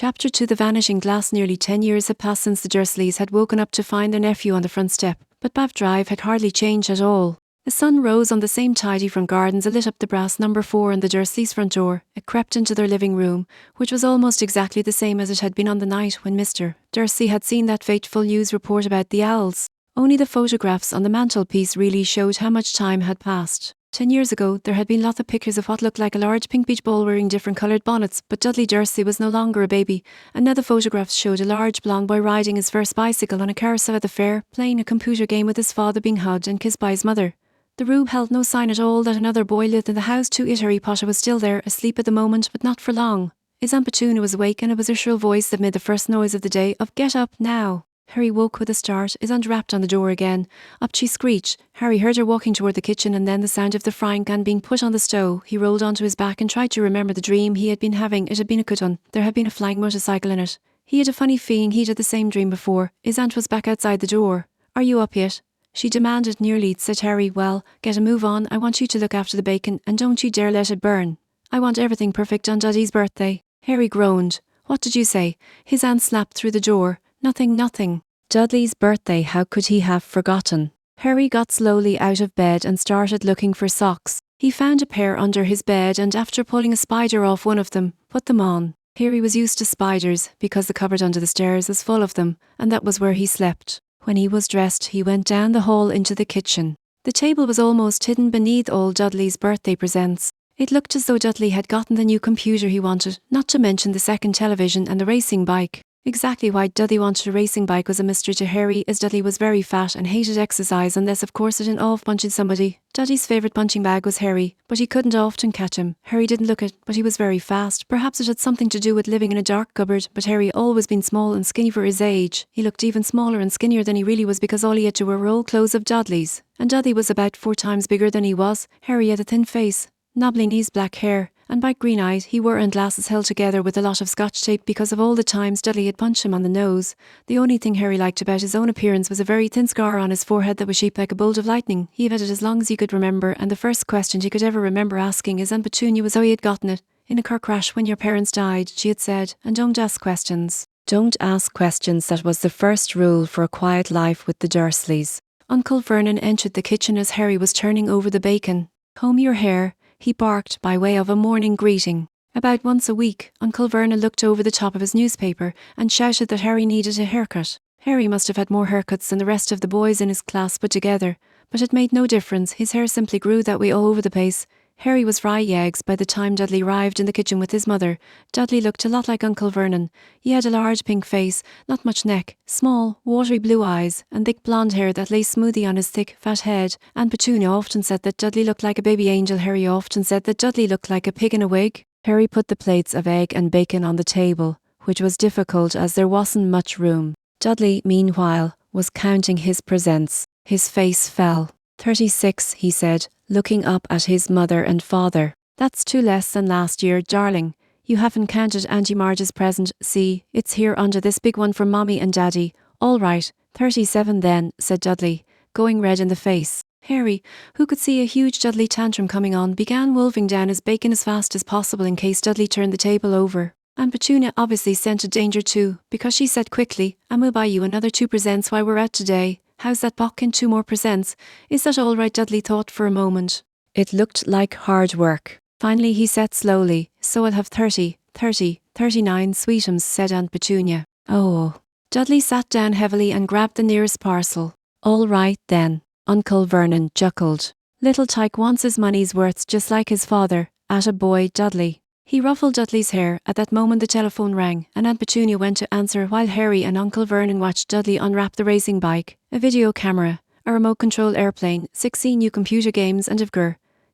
Chapter 2 The Vanishing Glass. Nearly 10 years had passed since the Dursleys had woken up to find their nephew on the front step, but Bath Drive had hardly changed at all. The sun rose on the same tidy front gardens. It lit up the brass number 4 on the Dursleys' front door. It crept into their living room, which was almost exactly the same as it had been on the night when Mr. Dursley had seen that fateful news report about the owls. Only the photographs on the mantelpiece really showed how much time had passed. 10 years ago, there had been lots of pictures of what looked like a large pink beach ball wearing different coloured bonnets, but Dudley Dursley was no longer a baby, and now the photographs showed a large blonde boy riding his first bicycle on a carousel at the fair, playing a computer game with his father being hugged and kissed by his mother. The room held no sign at all that another boy lived in the house too. Harry Potter was still there, asleep at the moment, but not for long. His Aunt Petunia was awake, and it was her shrill voice that made the first noise of the day of "Get up now." Harry woke with a start. His aunt rapped on the door again. Up she screeched. Harry heard her walking toward the kitchen, and then the sound of the frying pan being put on the stove. He rolled onto his back and tried to remember the dream he had been having. It had been a good one. There had been a flying motorcycle in it. He had a funny feeling he'd had the same dream before. His aunt was back outside the door. "Are you up yet?" she demanded. "Nearly," said Harry. "Well, get a move on. I want you to look after the bacon, and don't you dare let it burn. I want everything perfect on Dudley's birthday." Harry groaned. "What did you say?" His aunt slapped through the door. Nothing. Dudley's birthday, how could he have forgotten? Harry got slowly out of bed and started looking for socks. He found a pair under his bed, and after pulling a spider off one of them, put them on. Harry was used to spiders because the cupboard under the stairs was full of them, and that was where he slept. When he was dressed, he went down the hall into the kitchen. The table was almost hidden beneath all Dudley's birthday presents. It looked as though Dudley had gotten the new computer he wanted, not to mention the second television and the racing bike. Exactly why Dudley wanted a racing bike was a mystery to Harry, as Dudley was very fat and hated exercise unless of course it involved punching somebody. Dudley's favourite punching bag was Harry, but he couldn't often catch him. Harry didn't look it, but he was very fast. Perhaps it had something to do with living in a dark cupboard, but Harry had always been small and skinny for his age. He looked even smaller and skinnier than he really was because all he had to wear were old clothes of Dudley's. And Dudley was about 4 times bigger than he was. Harry had a thin face, knobbly knees, black hair, and bright green eyes. He wore glasses held together with a lot of scotch tape because of all the times Dudley had punched him on the nose. The only thing Harry liked about his own appearance was a very thin scar on his forehead that was shaped like a bolt of lightning. He had it as long as he could remember, and the first question he could ever remember asking his Aunt Petunia was how he had gotten it. "In a car crash when your parents died," she had said, "and don't ask questions." Don't ask questions, that was the first rule for a quiet life with the Dursleys. Uncle Vernon entered the kitchen as Harry was turning over the bacon. "Comb your hair," he barked by way of a morning greeting. About once a week, Uncle Vernon looked over the top of his newspaper and shouted that Harry needed a haircut. Harry must have had more haircuts than the rest of the boys in his class put together, but it made no difference. His hair simply grew that way all over the place. Harry was frying eggs by the time Dudley arrived in the kitchen with his mother. Dudley looked a lot like Uncle Vernon. He had a large pink face, not much neck, small, watery blue eyes, and thick blonde hair that lay smoothly on his thick, fat head. Aunt Petunia often said that Dudley looked like a baby angel. Harry often said that Dudley looked like a pig in a wig. Harry put the plates of egg and bacon on the table, which was difficult as there wasn't much room. Dudley, meanwhile, was counting his presents. His face fell. 36, he said, looking up at his mother and father. "That's 2 less than last year, darling. You haven't counted Auntie Marge's present. See, it's here under this big one from Mommy and Daddy." "All right, 37 then," said Dudley, going red in the face. Harry, who could see a huge Dudley tantrum coming on, began wolfing down his bacon as fast as possible in case Dudley turned the table over. Aunt Petunia obviously scented danger too, because she said quickly, "And we'll buy you another 2 presents while we're out today." "How's that, Bockin? 2 more presents? Is that all right?" Dudley thought for a moment. It looked like hard work. Finally he said slowly, "So I'll have 39 sweetums," said Aunt Petunia. "Oh." Dudley sat down heavily and grabbed the nearest parcel. "All right then," Uncle Vernon chuckled. "Little Tyke wants his money's worth just like his father. Atta boy, Dudley." He ruffled Dudley's hair. At that moment the telephone rang, and Aunt Petunia went to answer while Harry and Uncle Vernon watched Dudley unwrap the racing bike, a video camera, a remote-control airplane, 16 new computer games, and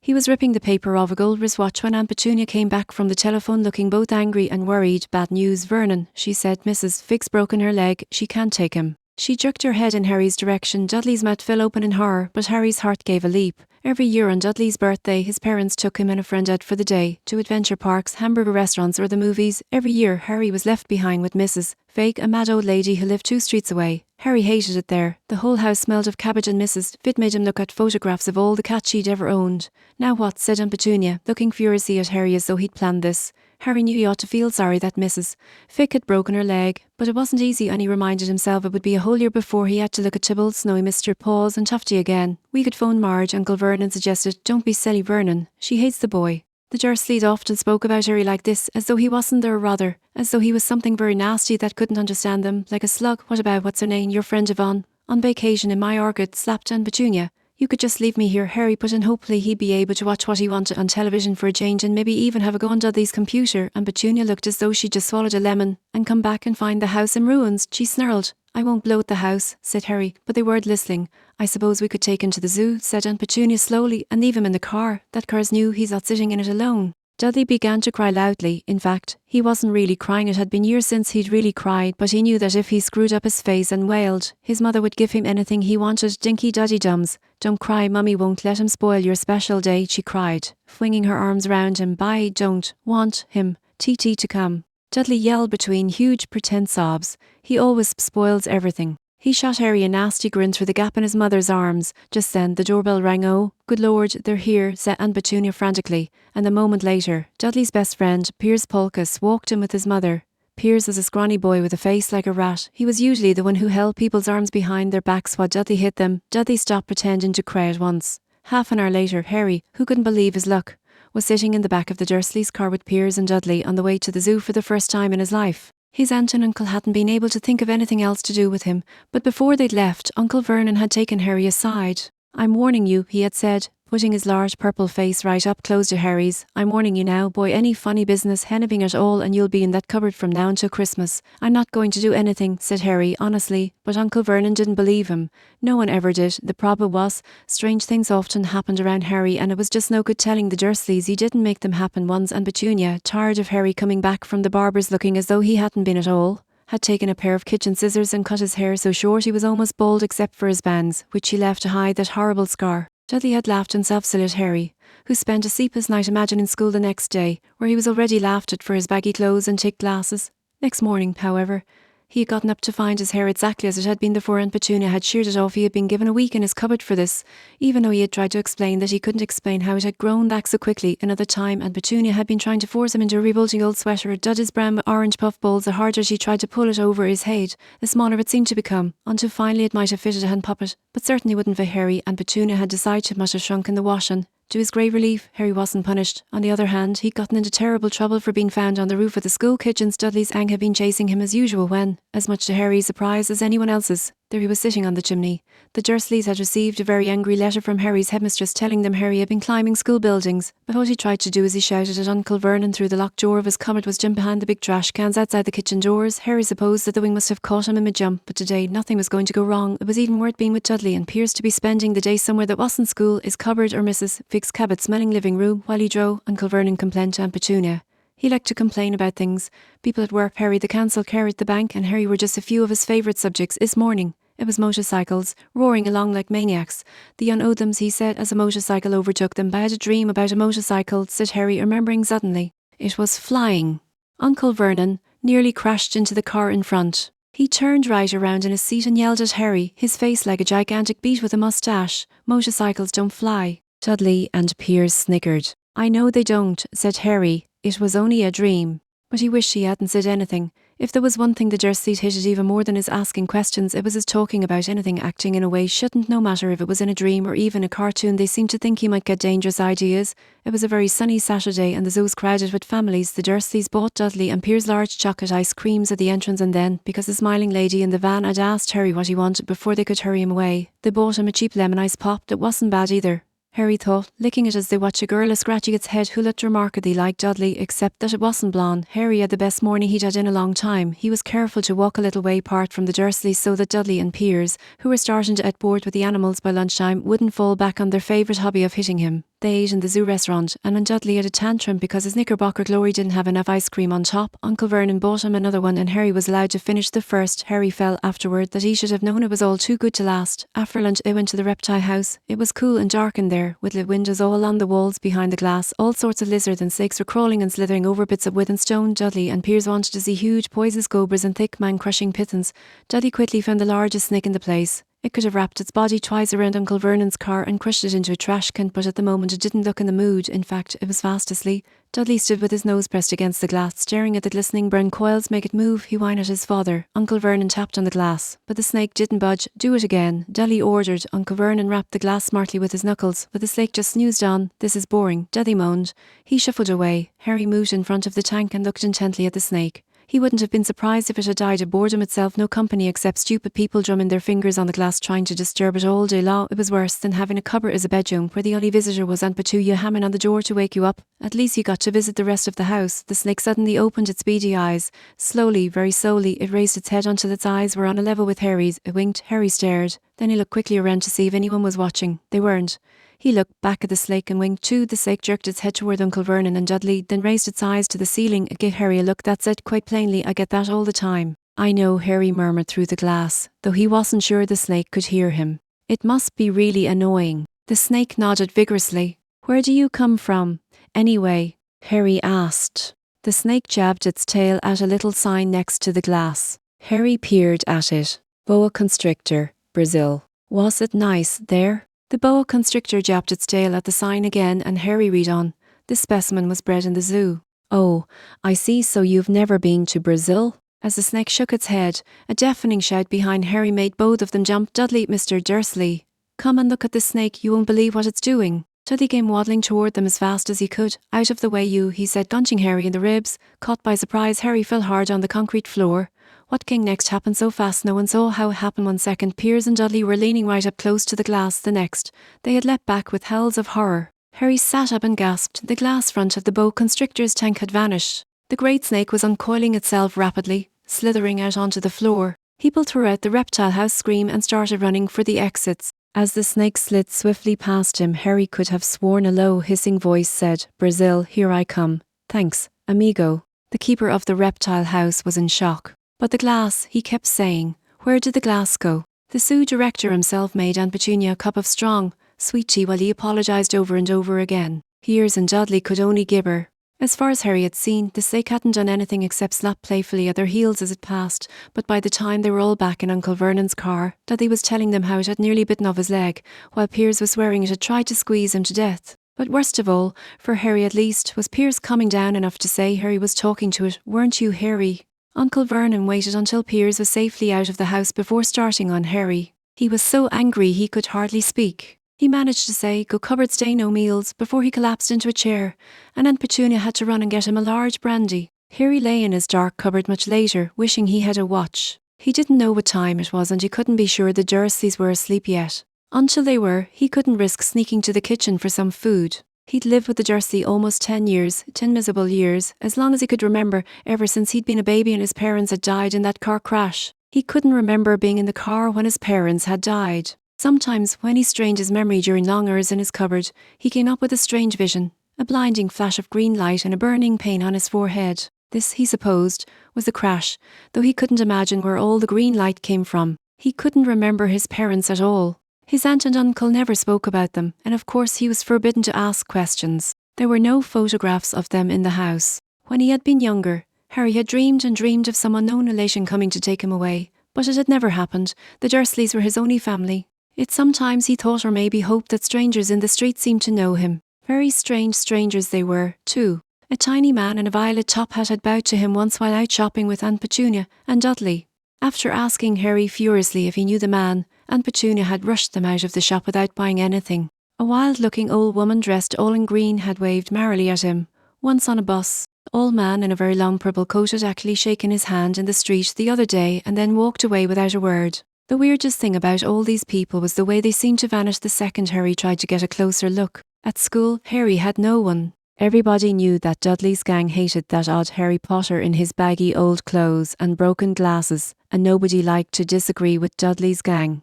he was ripping the paper off a gold wristwatch when Aunt Petunia came back from the telephone looking both angry and worried. "Bad news, Vernon," she said. "Mrs. Fig's broken her leg. She can't take him." She jerked her head in Harry's direction. Dudley's mouth fell open in horror, but Harry's heart gave a leap. Every year on Dudley's birthday, his parents took him and a friend out for the day, to adventure parks, hamburger restaurants or the movies. Every year, Harry was left behind with Mrs. Fake, a mad old lady who lived 2 streets away. Harry hated it there. The whole house smelled of cabbage, and Mrs. Fit made him look at photographs of all the cats she'd ever owned. "Now what?" said Aunt Petunia, looking furiously at Harry as though he'd planned this. Harry knew he ought to feel sorry that Mrs. Fick had broken her leg, but it wasn't easy, and he reminded himself it would be a whole year before he had to look at Tybalt, Snowy Mr. Paws and Tufty again. "We could phone Marge," Uncle Vernon suggested. "Don't be silly, Vernon. She hates the boy." The Dursleys often spoke about Harry like this, as though he wasn't there, rather, as though he was something very nasty that couldn't understand them, like a slug. "What about, what's her name, your friend Yvonne? On vacation in my orchid," slapped Aunt Petunia. "You could just leave me here," Harry put in. "Hopefully he'd be able to watch what he wanted on television for a change, and maybe even have a go on Dudley's computer." And Petunia looked as though she'd just swallowed a lemon and come back and find the house in ruins. She snarled. "I won't blow at the house," said Harry, but they weren't listening. "I suppose we could take him to the zoo," said Aunt Petunia slowly, "and leave him in the car. That car's new, he's not sitting in it alone." Dudley began to cry loudly. In fact, he wasn't really crying. It had been years since he'd really cried, but he knew that if he screwed up his face and wailed, his mother would give him anything he wanted. "Dinky Duddy Dums, don't cry, Mummy won't let him spoil your special day," she cried, flinging her arms round him. "I don't want him, TT, to come." Dudley yelled between huge pretend sobs. "He always spoils everything." He shot Harry a nasty grin through the gap in his mother's arms. Just then the doorbell rang. "Oh, good Lord, they're here," said Aunt Petunia frantically, and a moment later, Dudley's best friend, Piers Polkiss, walked in with his mother. Piers was a scrawny boy with a face like a rat. He was usually the one who held people's arms behind their backs while Dudley hit them. Dudley stopped pretending to cry at once. Half an hour later, Harry, who couldn't believe his luck, was sitting in the back of the Dursleys' car with Piers and Dudley on the way to the zoo for the first time in his life. His aunt and uncle hadn't been able to think of anything else to do with him, but before they'd left, Uncle Vernon had taken Harry aside. "I'm warning you," he had said, putting his large purple face right up close to Harry's. "I'm warning you now, boy, any funny business, anything at all, and you'll be in that cupboard from now until Christmas." "I'm not going to do anything," said Harry, honestly, but Uncle Vernon didn't believe him. No one ever did. The problem was, strange things often happened around Harry, and it was just no good telling the Dursleys he didn't make them happen once. And Petunia, tired of Harry coming back from the barber's looking as though he hadn't been at all, had taken a pair of kitchen scissors and cut his hair so short he was almost bald except for his bangs, which she left to hide that horrible scar. Dudley had laughed himself still at Harry, who spent a sleepless night imagining school the next day, where he was already laughed at for his baggy clothes and thick glasses. Next morning, however, he had gotten up to find his hair exactly as it had been before Aunt Petunia had sheared it off. He had been given a week in his cupboard for this, even though he had tried to explain that he couldn't explain how it had grown back so quickly. Another time, Aunt Petunia had been trying to force him into a revolting old sweater. Dudley's brown orange puff balls, the harder she tried to pull it over his head, the smaller it seemed to become, until finally it might have fitted a hand puppet, but certainly wouldn't fit Harry. Aunt Petunia had decided it must have shrunk in the washing. To his great relief, Harry wasn't punished. On the other hand, he'd gotten into terrible trouble for being found on the roof of the school kitchens. Dudley's gang had been chasing him as usual when, as much to Harry's surprise as anyone else's, there he was sitting on the chimney. The Dursleys had received a very angry letter from Harry's headmistress telling them Harry had been climbing school buildings, but what he tried to do as he shouted at Uncle Vernon through the locked door of his cupboard was jump behind the big trash cans outside the kitchen doors. Harry supposed that the wing must have caught him in mid-jump, but today nothing was going to go wrong. It was even worth being with Dudley and Piers to be spending the day somewhere that wasn't school, his cupboard or Mrs. Figg's cabot-smelling living room, while he drove. Uncle Vernon complained to Aunt Petunia. He liked to complain about things. People at work, Harry, the council, Care at the bank, and Harry were just a few of his favourite subjects. This morning, it was motorcycles, roaring along like maniacs. The unowed them, he said, as a motorcycle overtook them. "I had a dream about a motorcycle," said Harry, remembering suddenly. It was flying. Uncle Vernon nearly crashed into the car in front. He turned right around in his seat and yelled at Harry, his face like a gigantic beet with a moustache. "Motorcycles don't fly." Dudley and Piers snickered. "I know they don't," said Harry. "It was only a dream." But he wished he hadn't said anything. If there was one thing the Dursleys hated even more than his asking questions, it was his talking about anything, acting in a way shouldn't, no matter if it was in a dream or even a cartoon. They seemed to think he might get dangerous ideas. It was a very sunny Saturday and the zoo was crowded with families. The Dursleys bought Dudley and Piers large chocolate ice creams at the entrance, and then, because the smiling lady in the van had asked Harry what he wanted before they could hurry him away, they bought him a cheap lemon ice pop that wasn't bad either. Harry thought, licking it as they watched a girl scratching its head who looked remarkably like Dudley, except that it wasn't blonde. Harry had the best morning he'd had in a long time. He was careful to walk a little way apart from the Dursleys so that Dudley and Piers, who were starting to get bored with the animals by lunchtime, wouldn't fall back on their favourite hobby of hitting him. They ate in the zoo restaurant, and when Dudley had a tantrum because his Knickerbocker glory didn't have enough ice cream on top, Uncle Vernon bought him another one and Harry was allowed to finish the first. Harry felt afterward that he should have known it was all too good to last. After lunch they went to the reptile house. It was cool and dark in there, with lit windows all along the walls behind the glass. All sorts of lizards and snakes were crawling and slithering over bits of wood and stone. Dudley and Piers wanted to see huge poisonous cobras and thick man-crushing pythons. Dudley quickly found the largest snake in the place. It could have wrapped its body twice around Uncle Vernon's car and crushed it into a trash can, but at the moment it didn't look in the mood. In fact, it was fast asleep. Dudley stood with his nose pressed against the glass, staring at the glistening brown coils. Make it move, he whined at his father. Uncle Vernon tapped on the glass, but the snake didn't budge. Do it again, Dudley ordered. Uncle Vernon rapped the glass smartly with his knuckles, but the snake just snoozed on. This is boring, Dudley moaned. He shuffled away. Harry moved in front of the tank and looked intently at the snake. He wouldn't have been surprised if it had died of boredom itself. No company except stupid people drumming their fingers on the glass trying to disturb it all day long. It was worse than having a cupboard as a bedroom where the only visitor was Aunt Petunia hammering on the door to wake you up. At least you got to visit the rest of the house. The snake suddenly opened its beady eyes. Slowly, very slowly, it raised its head until its eyes were on a level with Harry's. It winked. Harry stared. Then he looked quickly around to see if anyone was watching. They weren't. He looked back at the snake and winked too. The snake jerked its head toward Uncle Vernon and Dudley, then raised its eyes to the ceiling. It gave Harry a look that said quite plainly, I get that all the time. I know, Harry murmured through the glass, though he wasn't sure the snake could hear him. It must be really annoying. The snake nodded vigorously. Where do you come from, anyway? Harry asked. The snake jabbed its tail at a little sign next to the glass. Harry peered at it. Boa constrictor, Brazil. Was it nice there? The boa constrictor jabbed its tail at the sign again and Harry read on. This specimen was bred in the zoo. Oh, I see, so you've never been to Brazil? As the snake shook its head, a deafening shout behind Harry made both of them jump. Dudley, Mr. Dursley. Come and look at this snake, you won't believe what it's doing. Dudley came waddling toward them as fast as he could. Out of the way you, he said, punching Harry in the ribs. Caught by surprise, Harry fell hard on the concrete floor. What came next happened so fast no one saw how it happened. 1 second, Piers and Dudley were leaning right up close to the glass. The next, they had leapt back with howls of horror. Harry sat up and gasped. The glass front of the boa constrictor's tank had vanished. The great snake was uncoiling itself rapidly, slithering out onto the floor. People throughout the reptile house screamed and started running for the exits. As the snake slid swiftly past him, Harry could have sworn a low, hissing voice said, Brazil, here I come. Thanks, amigo. The keeper of the reptile house was in shock. But the glass, he kept saying. Where did the glass go? The zoo director himself made Aunt Petunia a cup of strong, sweet tea while he apologised over and over again. Piers and Dudley could only gibber. As far as Harry had seen, the snake hadn't done anything except slap playfully at their heels as it passed, but by the time they were all back in Uncle Vernon's car, Dudley was telling them how it had nearly bitten off his leg, while Piers was swearing it had tried to squeeze him to death. But worst of all, for Harry at least, was Piers calming down enough to say Harry was talking to it. Weren't you, Harry? Uncle Vernon waited until Piers was safely out of the house before starting on Harry. He was so angry he could hardly speak. He managed to say, go cupboard, stay no meals, before he collapsed into a chair, and Aunt Petunia had to run and get him a large brandy. Harry lay in his dark cupboard much later, wishing he had a watch. He didn't know what time it was and he couldn't be sure the Dursleys were asleep yet. Until they were, he couldn't risk sneaking to the kitchen for some food. He'd lived with the Dursley almost 10 years, 10 miserable years, as long as he could remember, ever since he'd been a baby and his parents had died in that car crash. He couldn't remember being in the car when his parents had died. Sometimes, when he strained his memory during long hours in his cupboard, he came up with a strange vision, a blinding flash of green light and a burning pain on his forehead. This, he supposed, was the crash, though he couldn't imagine where all the green light came from. He couldn't remember his parents at all. His aunt and uncle never spoke about them, and of course he was forbidden to ask questions. There were no photographs of them in the house. When he had been younger, Harry had dreamed and dreamed of some unknown relation coming to take him away, but it had never happened. The Dursleys were his only family. It sometimes he thought or maybe hoped that strangers in the street seemed to know him. Very strange strangers they were, too. A tiny man in a violet top hat had bowed to him once while out shopping with Aunt Petunia and Dudley. After asking Harry furiously if he knew the man, Aunt Petunia had rushed them out of the shop without buying anything. A wild-looking old woman dressed all in green had waved merrily at him. Once on a bus, an old man in a very long purple coat had actually shaken his hand in the street the other day and then walked away without a word. The weirdest thing about all these people was the way they seemed to vanish the second Harry tried to get a closer look. At school, Harry had no one. Everybody knew that Dudley's gang hated that odd Harry Potter in his baggy old clothes and broken glasses, and nobody liked to disagree with Dudley's gang.